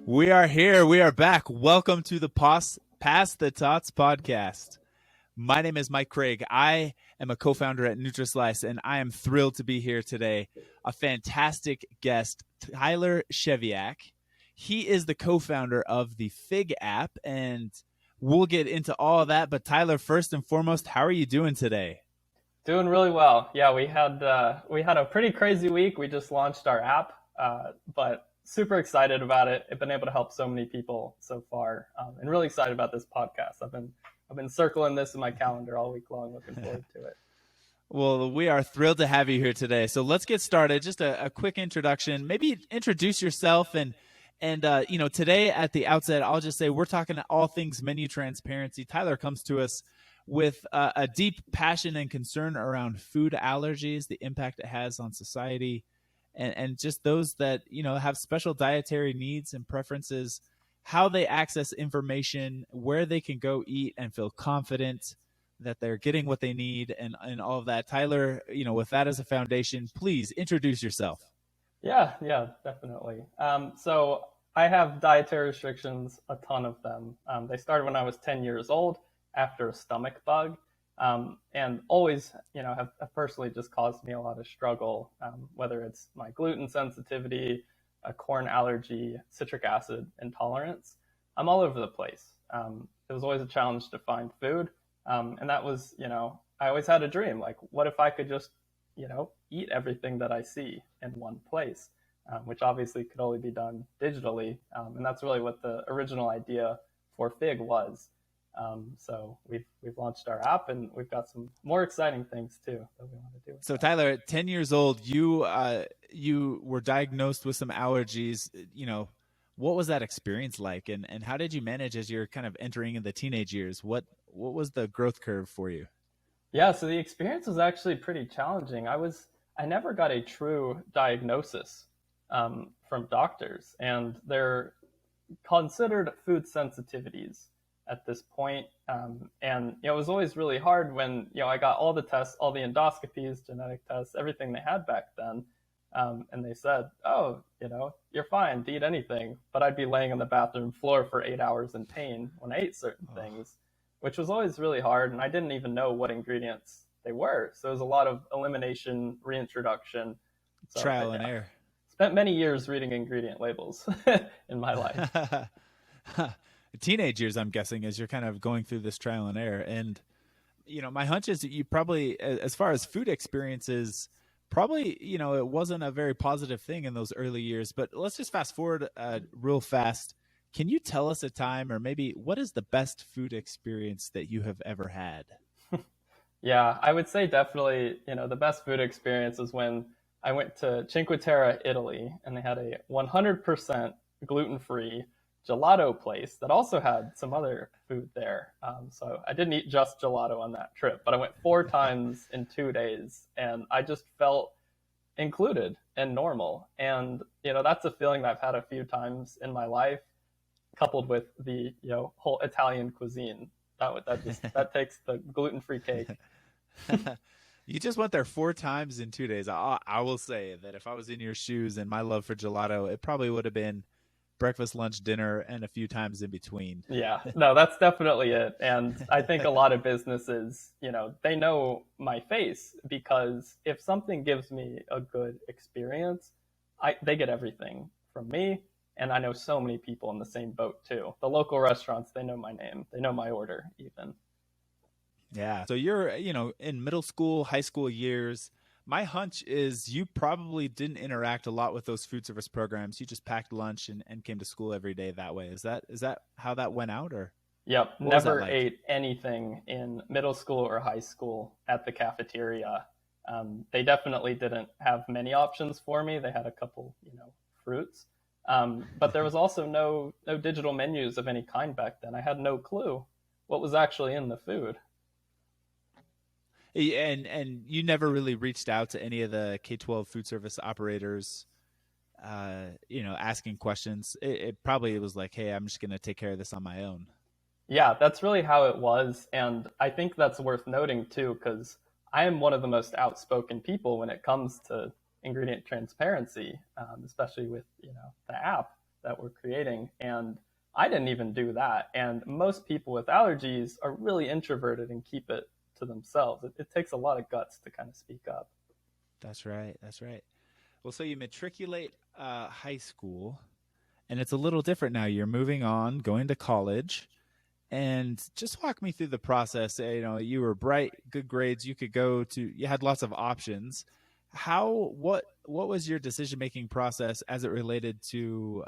We are here. We are back. Welcome to the Pass the Tots podcast. My name is Mike Craig. I am a co-founder at Nutrislice, and I am thrilled to be here today. A fantastic guest, Tyler Scheviak. He is the co-founder of the Fig app, and we'll get into all of that. But Tyler, first and foremost, how are you doing today? Doing really well. Yeah, we had a pretty crazy week. We just launched our app, but super excited about it. I've been able to help so many people so far, and really excited about this podcast. I've been circling this in my calendar all week long, looking forward to it. Well, we are thrilled to have you here today. So let's get started. Just a quick introduction. Maybe introduce yourself and today at the outset, I'll just say we're talking all things menu transparency. Tyler comes to us with a deep passion and concern around food allergies, the impact it has on society, and just those that have special dietary needs and preferences, how they access information, where they can go eat and feel confident that they're getting what they need, and all of that. Tyler, with that as a foundation, please introduce yourself. Yeah, definitely. So I have dietary restrictions, a ton of them. They started when I was 10 years old after a stomach bug, and always, have personally just caused me a lot of struggle, whether it's my gluten sensitivity, a corn allergy, citric acid intolerance. I'm all over the place. It was always a challenge to find food. And that was, I always had a dream, like, what if I could just, eat everything that I see in one place, which obviously could only be done digitally. And that's really what the original idea for Fig was. So we've launched our app, and we've got some more exciting things too that we want to do. So Tyler, at 10 years old, you were diagnosed with some allergies. What was that experience like, and how did you manage as you're kind of entering in the teenage years? What was the growth curve for you? Yeah, so the experience was actually pretty challenging. I never got a true diagnosis from doctors, and they're considered food sensitivities at this point. And it was always really hard when I got all the tests, all the endoscopies, genetic tests, everything they had back then. And they said, oh, you're fine to eat anything. But I'd be laying on the bathroom floor for 8 hours in pain when I ate certain things, which was always really hard. And I didn't even know what ingredients they were. So it was a lot of elimination, reintroduction. So, trial and error. Spent many years reading ingredient labels in my life. Teenage years, I'm guessing, as you're kind of going through this trial and error. And, my hunch is that you probably, as far as food experiences, probably, it wasn't a very positive thing in those early years. But let's just fast forward real fast. Can you tell us a time, or maybe what is the best food experience that you have ever had? Yeah, I would say definitely, the best food experience is when I went to Cinque Terre, Italy, and they had a 100% gluten-free gelato place that also had some other food there. So I didn't eat just gelato on that trip, but I went 4 times in 2 days, and I just felt included and normal. And, that's a feeling I've had a few times in my life, coupled with the, whole Italian cuisine. That takes the gluten-free cake. You just went there 4 times in 2 days. I will say that if I was in your shoes and my love for gelato, it probably would have been breakfast, lunch, dinner, and a few times in between. Yeah, no, that's definitely it. And I think a lot of businesses, they know my face, because if something gives me a good experience, they get everything from me. And I know so many people in the same boat too. The local restaurants, they know my name. They know my order even. Yeah. So you're, in middle school, high school years. My hunch is you probably didn't interact a lot with those food service programs. You just packed lunch and came to school every day that way. Is that how that went out, or? Yep. Never ate anything in middle school or high school at the cafeteria. They definitely didn't have many options for me. They had a couple, fruits. But there was also no digital menus of any kind back then. I had no clue what was actually in the food. And you never really reached out to any of the K-12 food service operators, asking questions. It probably was like, hey, I'm just going to take care of this on my own. Yeah, that's really how it was. And I think that's worth noting too, because I am one of the most outspoken people when it comes to ingredient transparency, especially with, the app. that we're creating. And I didn't even do that. And most people with allergies are really introverted and keep it to themselves. It takes a lot of guts to kind of speak up. That's right. That's right. Well, so you matriculate high school, and it's a little different now. You're moving on, going to college, and just walk me through the process. You were bright, good grades. You had lots of options. What was your decision making process as it related to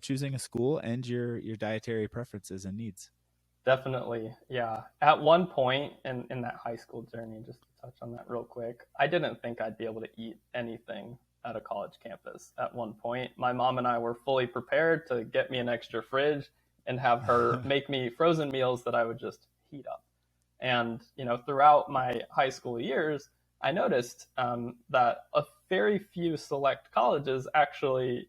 choosing a school and your dietary preferences and needs? Definitely. Yeah. At one point in that high school journey, just to touch on that real quick, I didn't think I'd be able to eat anything at a college campus at one point. My mom and I were fully prepared to get me an extra fridge and have her make me frozen meals that I would just heat up. And, throughout my high school years, I noticed that a very few select colleges actually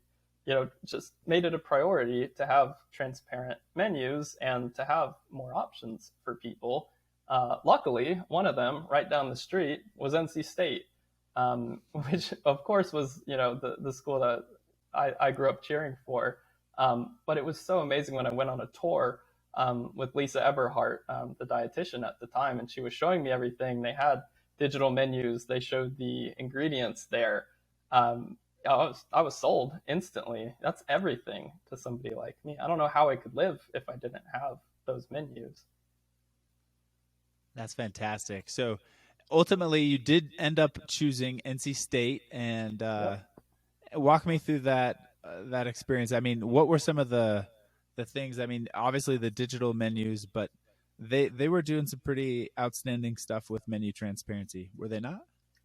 just made it a priority to have transparent menus and to have more options for people. Luckily, one of them right down the street was NC State, which of course was, the school that I grew up cheering for. But it was so amazing when I went on a tour with Lisa Eberhardt, the dietitian at the time, and she was showing me everything. They had digital menus. They showed the ingredients there. I was sold instantly. That's everything to somebody like me. I don't know how I could live if I didn't have those menus. That's fantastic. So ultimately, you did end up choosing NC State, and Yep. walk me through that experience. I mean, what were some of the things? I mean, obviously the digital menus, but they were doing some pretty outstanding stuff with menu transparency, were they not?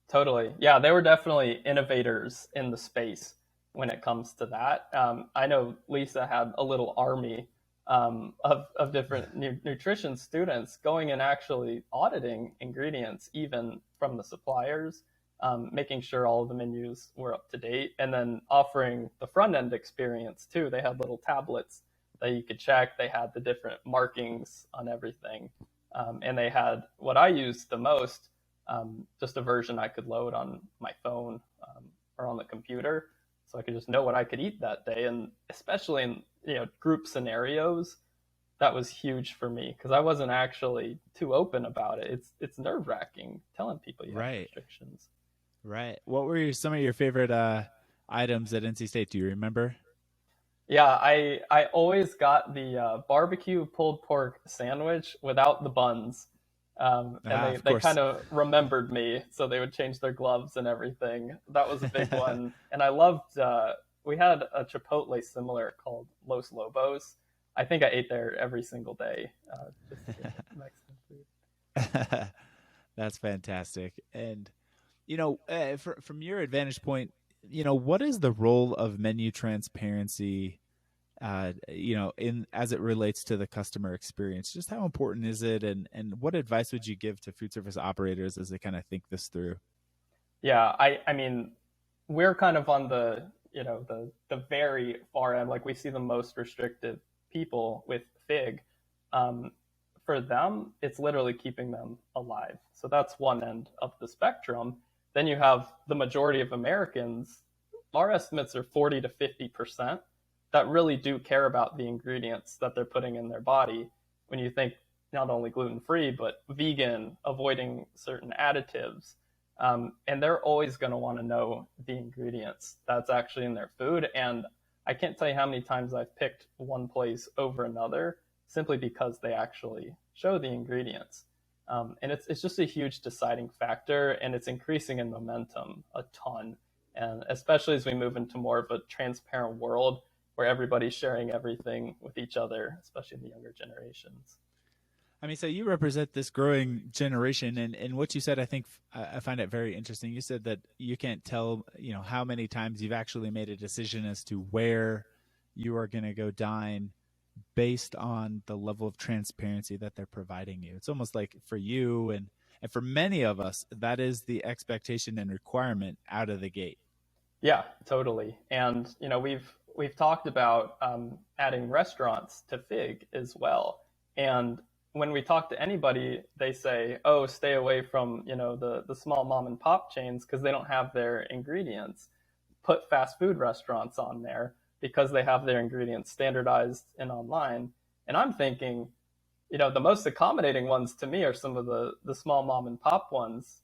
Totally. Yeah, they were definitely innovators in the space when it comes to that. I know Lisa had a little army of different nutrition students going and actually auditing ingredients, even from the suppliers, making sure all of the menus were up to date, and then offering the front end experience too. They had little tablets that you could check. They had the different markings on everything. And they had what I used the most, just a version I could load on my phone or on the computer, so I could just know what I could eat that day. And especially in group scenarios, that was huge for me because I wasn't actually too open about it. It's nerve wracking telling people you have restrictions. Right. What were some of your favorite items at NC State? Do you remember? Yeah, I always got the barbecue pulled pork sandwich without the buns. And Of they course. kind of remembered me, so they would change their gloves and everything. That was a big one. And I loved, we had a Chipotle similar called Los Lobos. I think I ate there every single day, just to get Mexican food. That's fantastic. And from your advantage point, what is the role of menu transparency? In as it relates to the customer experience, just how important is it, and what advice would you give to food service operators as they kind of think this through? Yeah, I mean, we're kind of on the very far end. Like we see the most restrictive people with FIG. Um, for them, it's literally keeping them alive. So that's one end of the spectrum. Then you have the majority of Americans. Our estimates are 40 to 50% that really do care about the ingredients that they're putting in their body. When you think not only gluten-free, but vegan, avoiding certain additives. And they're always going to want to know the ingredients that's actually in their food. And I can't tell you how many times I've picked one place over another simply because they actually show the ingredients. And it's just a huge deciding factor, and it's increasing in momentum a ton. And especially as we move into more of a transparent world where everybody's sharing everything with each other, especially in the younger generations. I mean, so you represent this growing generation, and what you said, I think I find it very interesting. You said that you can't tell, how many times you've actually made a decision as to where you are going to go dine based on the level of transparency that they're providing you. It's almost like for you and for many of us, that is the expectation and requirement out of the gate. Yeah, totally. And we've talked about adding restaurants to FIG as well. And when we talk to anybody, they say, "Oh, stay away from the small mom and pop chains because they don't have their ingredients. Put fast food restaurants on there." because they have their ingredients standardized and online. And I'm thinking, the most accommodating ones to me are some of the small mom and pop ones.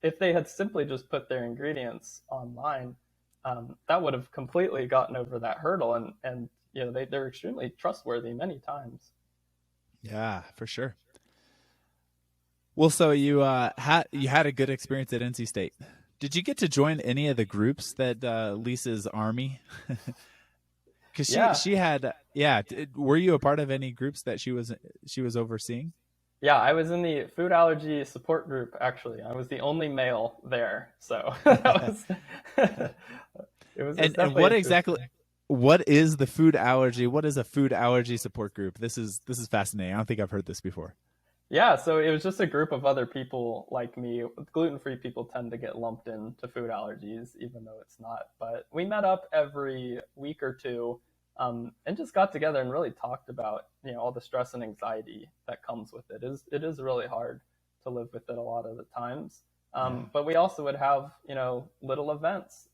If they had simply just put their ingredients online, that would have completely gotten over that hurdle. And they're extremely trustworthy many times. Yeah, for sure. Well, so you had a good experience at NC State. Did you get to join any of the groups that Lisa's army? Because Yeah. she had, yeah. Were you a part of any groups that she was overseeing? Yeah, I was in the food allergy support group, actually. I was the only male there. So that was, it was And definitely what interesting. exactly? What is the food allergy? What is a food allergy support group? This is fascinating. I don't think I've heard this before. Yeah, so it was just a group of other people like me. Gluten-free people tend to get lumped into food allergies, even though it's not. But we met up every week or two, and just got together and really talked about all the stress and anxiety that comes with it. It is really hard to live with it a lot of the times. Yeah. But we also would have little events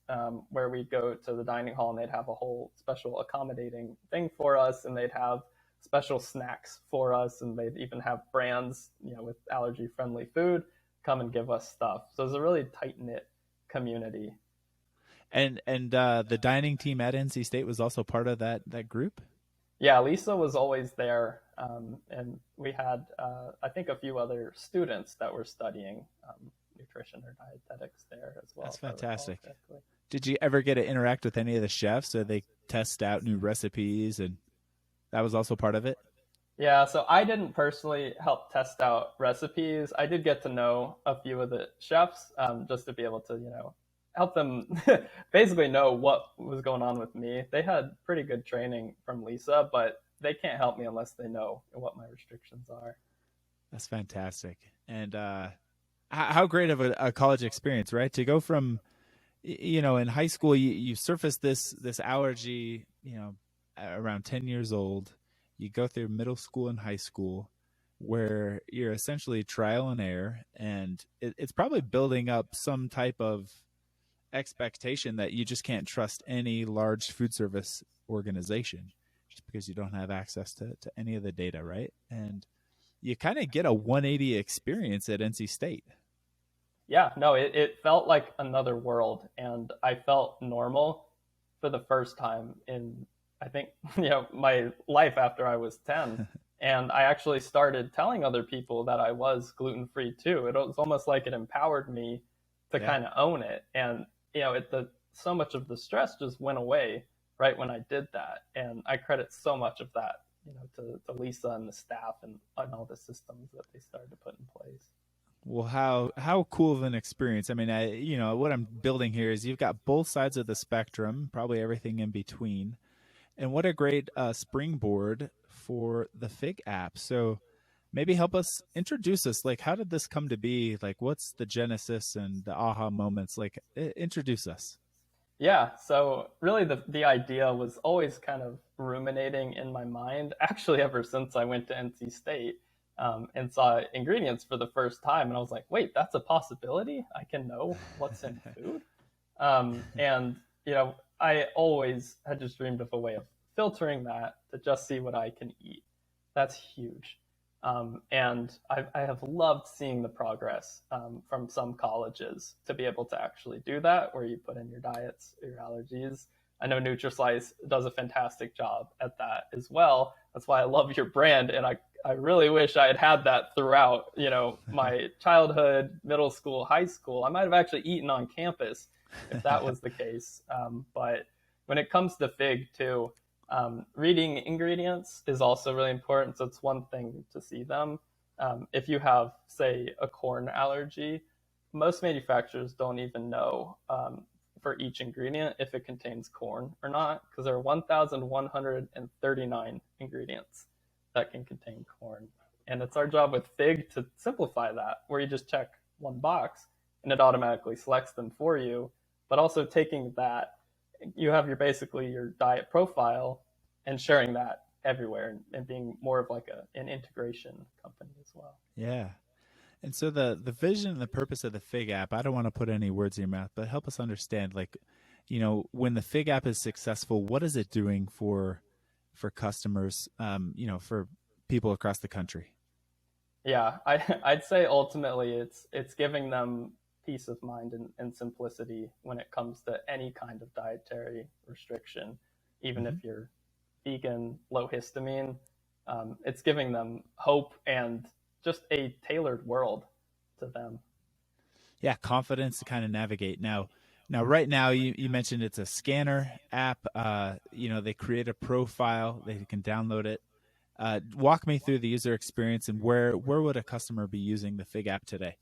where we'd go to the dining hall and they'd have a whole special accommodating thing for us, and they'd have special snacks for us, and they'd even have brands, with allergy friendly food come and give us stuff. So it's a really tight knit community. And the dining team at NC State was also part of that group. Yeah, Lisa was always there, and we had I think a few other students that were studying nutrition or dietetics there as well, That's if I recall fantastic. correctly. Did you ever get to interact with any of the chefs so they test out new recipes, and that was also part of it? Yeah, so I didn't personally help test out recipes. I did get to know a few of the chefs, just to be able to, help them basically know what was going on with me. They had pretty good training from Lisa, but they can't help me unless they know what my restrictions are. That's fantastic. And how great of a college experience, right? To go from, in high school, you surface this allergy, around 10 years old. You go through middle school and high school where you're essentially trial and error, and it's probably building up some type of expectation that you just can't trust any large food service organization just because you don't have access to any of the data, right? And you kind of get a 180 experience at NC State. Yeah, no, it felt like another world, and I felt normal for the first time in, I think, my life after I was 10. And I actually started telling other people that I was gluten free too. It was almost like it empowered me to Yeah. kind of own it. And, so much of the stress just went away right when I did that. And I credit so much of that, to Lisa and the staff and all the systems that they started to put in place. Well, how cool of an experience. I mean, what I'm building here is you've got both sides of the spectrum, probably everything in between. And what a great springboard for the Fig app. So maybe help us introduce us. Like, how did this come to be? Like, what's the genesis and the aha moments? Like, introduce us. Yeah, so really the idea was always kind of ruminating in my mind, actually, ever since I went to NC State, and saw ingredients for the first time. And I was like, wait, that's a possibility? I can know what's in food? And, I always had just dreamed of a way of filtering that to just see what I can eat. That's huge. And I have loved seeing the progress from some colleges to be able to actually do that, where you put in your diets, your allergies. I know Nutrislice does a fantastic job at that as well. That's why I love your brand, and I really wish I had that throughout, my childhood, middle school, high school. I might have actually eaten on campus if that was the case. But when it comes to Fig too, reading ingredients is also really important. So it's one thing to see them. If you have, say, a corn allergy, most manufacturers don't even know for each ingredient if it contains corn or not, because there are 1,139 ingredients that can contain corn. And it's our job with Fig to simplify that, where you just check one box and it automatically selects them for you. But also taking that, you have basically your diet profile and sharing that everywhere, and being more of like an integration company as well. Yeah. And so the vision and the purpose of the Fig app, I don't want to put any words in your mouth, but help us understand, like, when the Fig app is successful, what is it doing for customers, for people across the country? Yeah, I'd say ultimately it's giving them peace of mind and simplicity when it comes to any kind of dietary restriction, even Hmm. if you're vegan, low histamine. It's giving them hope and just a tailored world to them. Yeah, confidence to kind of navigate. Now, right now, you mentioned it's a scanner app. They create a profile, they can download it. Walk me through the user experience and where would a customer be using the Fig app today?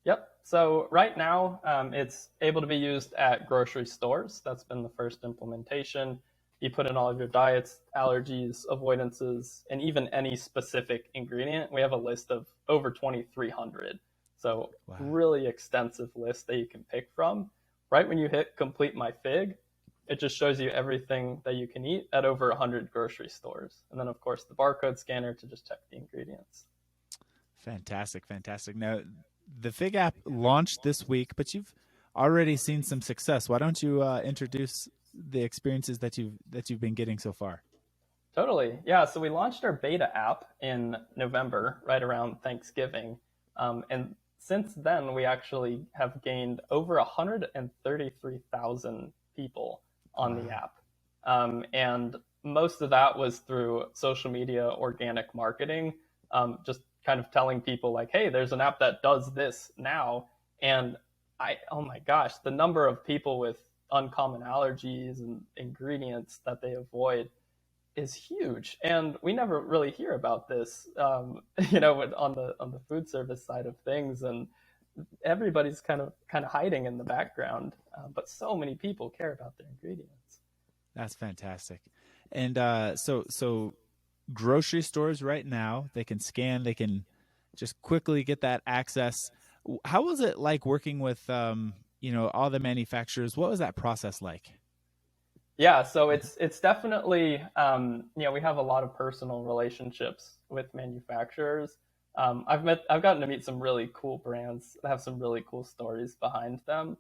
Yep. So right now, it's able to be used at grocery stores. That's been the first implementation. You put in all of your diets, allergies, avoidances, and even any specific ingredient. We have a list of over 2,300. So Wow. really extensive list that you can pick from. Right when you hit complete my fig, it just shows you everything that you can eat at over 100 grocery stores. And then, of course, the barcode scanner to just check the ingredients. Fantastic, fantastic. Now, the Fig app launched this week, but you've already seen some success. Why don't you introduce the experiences that you've been getting so far? Totally. Yeah. So we launched our beta app in November, right around Thanksgiving. And since then, we actually have gained over 133,000 people on the Wow. app. And most of that was through social media organic marketing, just kind of telling people, like, hey, there's an app that does this now. And oh my gosh, the number of people with uncommon allergies and ingredients that they avoid is huge, and we never really hear about this, on the food service side of things, and everybody's kind of hiding in the background, but so many people care about their ingredients. That's fantastic. And so grocery stores right now, they can scan, they can just quickly get that access. How was it like working with all the manufacturers? What was that process like? Yeah, so it's definitely, we have a lot of personal relationships with manufacturers. I've gotten to meet some really cool brands that have some really cool stories behind them.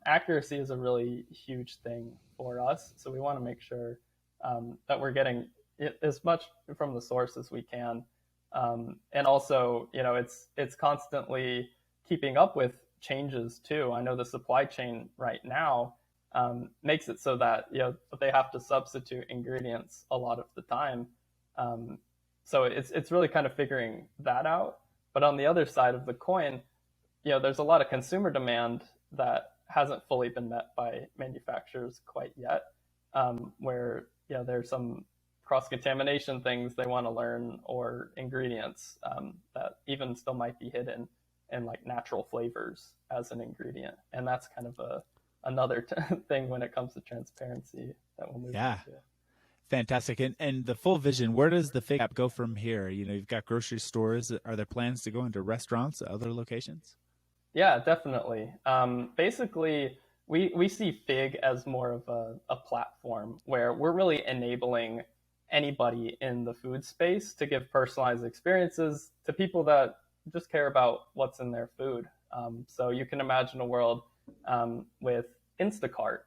Accuracy is a really huge thing for us, so we want to make sure that we're getting as much from the source as we can, and also, it's constantly keeping up with changes too. I know the supply chain right now makes it so that they have to substitute ingredients a lot of the time. Um, so it's really kind of figuring that out. But on the other side of the coin, there's a lot of consumer demand that hasn't fully been met by manufacturers quite yet, where there's some cross contamination things they want to learn, or ingredients that even still might be hidden in like natural flavors as an ingredient, and that's kind of another thing when it comes to transparency that we'll move Yeah. into. Fantastic. And the full vision, where does the Fig app go from here? You've got grocery stores. Are there plans to go into restaurants, other locations? Yeah, definitely. Basically, we see Fig as more of a platform where we're really enabling anybody in the food space to give personalized experiences to people that just care about what's in their food. So you can imagine a world with Instacart.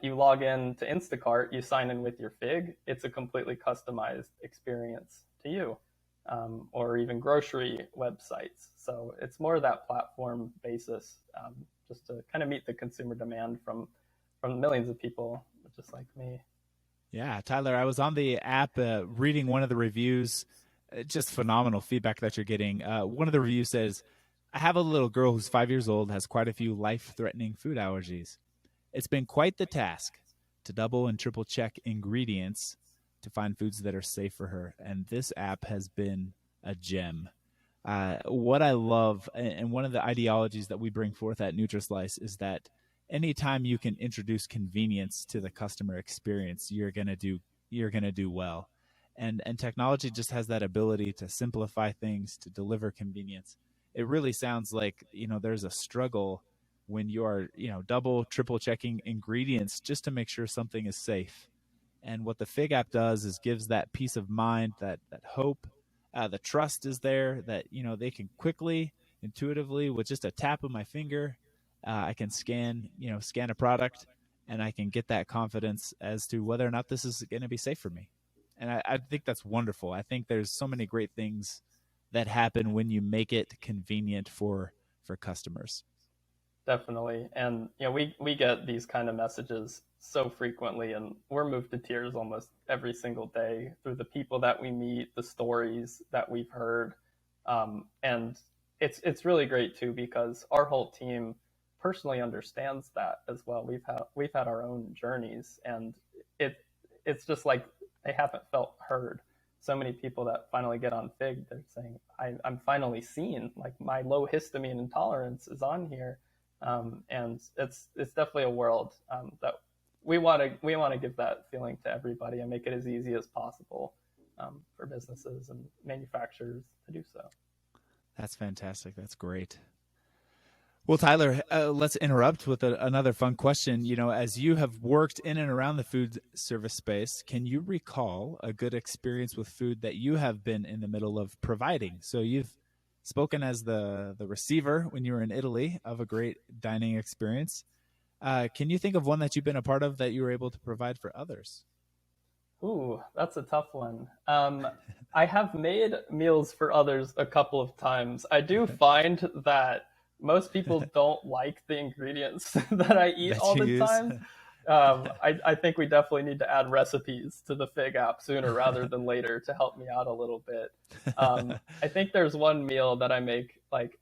You log in to Instacart, you sign in with your Fig. It's a completely customized experience to you, or even grocery websites. So it's more of that platform basis, just to kind of meet the consumer demand from millions of people, just like me. Yeah, Tyler, I was on the app reading one of the reviews. Just phenomenal feedback that you're getting. One of the reviews says, I have a little girl who's 5 years old, has quite a few life threatening food allergies. It's been quite the task to double and triple check ingredients to find foods that are safe for her. And this app has been a gem. What I love, and one of the ideologies that we bring forth at Nutrislice, is that anytime you can introduce convenience to the customer experience, you're gonna do well. And technology just has that ability to simplify things, to deliver convenience. It really sounds like there's a struggle when you are double, triple checking ingredients just to make sure something is safe. And what the Fig app does is gives that peace of mind, that hope. The trust is there that they can quickly, intuitively, with just a tap of my finger, I can scan a product, and I can get that confidence as to whether or not this is going to be safe for me. And I think that's wonderful. I think there's so many great things that happen when you make it convenient for customers. Definitely. And we get these kind of messages so frequently, and we're moved to tears almost every single day through the people that we meet, the stories that we've heard. And it's really great too, because our whole team personally understands that as well. We've had our own journeys, and it's just like they haven't felt heard. So many people that finally get on Fig, they're saying, I'm finally seen, like my low histamine intolerance is on here. And it's definitely a world that we want to give that feeling to everybody and make it as easy as possible for businesses and manufacturers to do so. That's fantastic. That's great. Well, Tyler, let's interrupt with another fun question. As you have worked in and around the food service space, can you recall a good experience with food that you have been in the middle of providing? So you've spoken as the receiver when you were in Italy of a great dining experience. Can you think of one that you've been a part of that you were able to provide for others? Ooh, that's a tough one. I have made meals for others a couple of times. I do find that most people don't like the ingredients that I eat all the time. I think we definitely need to add recipes to the Fig app sooner rather than later to help me out a little bit. I think there's one meal that I make like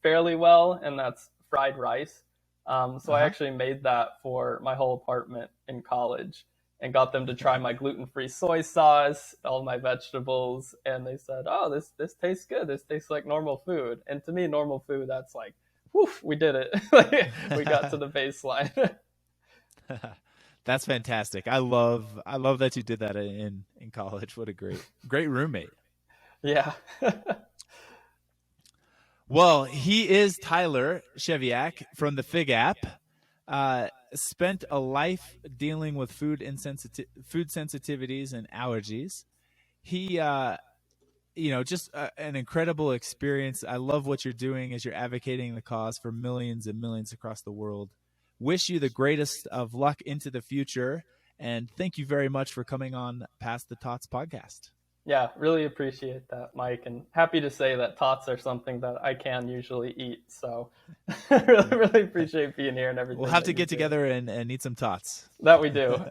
fairly well, and that's fried rice. So I actually made that for my whole apartment in college and got them to try my gluten-free soy sauce, all my vegetables, and they said, "Oh, this tastes good. This tastes like normal food." And to me, normal food, that's like, whew, we did it. We got to the baseline. That's fantastic. I love that you did that in college. What a great roommate. Yeah. Well, he is Tyler Scheviak from the Fig app. Spent a life dealing with food sensitivities and allergies. He, just an incredible experience. I love what you're doing as you're advocating the cause for millions and millions across the world. Wish you the greatest of luck into the future. And thank you very much for coming on Pass the Tots podcast. Yeah, really appreciate that, Mike. And happy to say that tots are something that I can usually eat. So really appreciate being here and everything. We'll have to get together and eat some tots. That we do.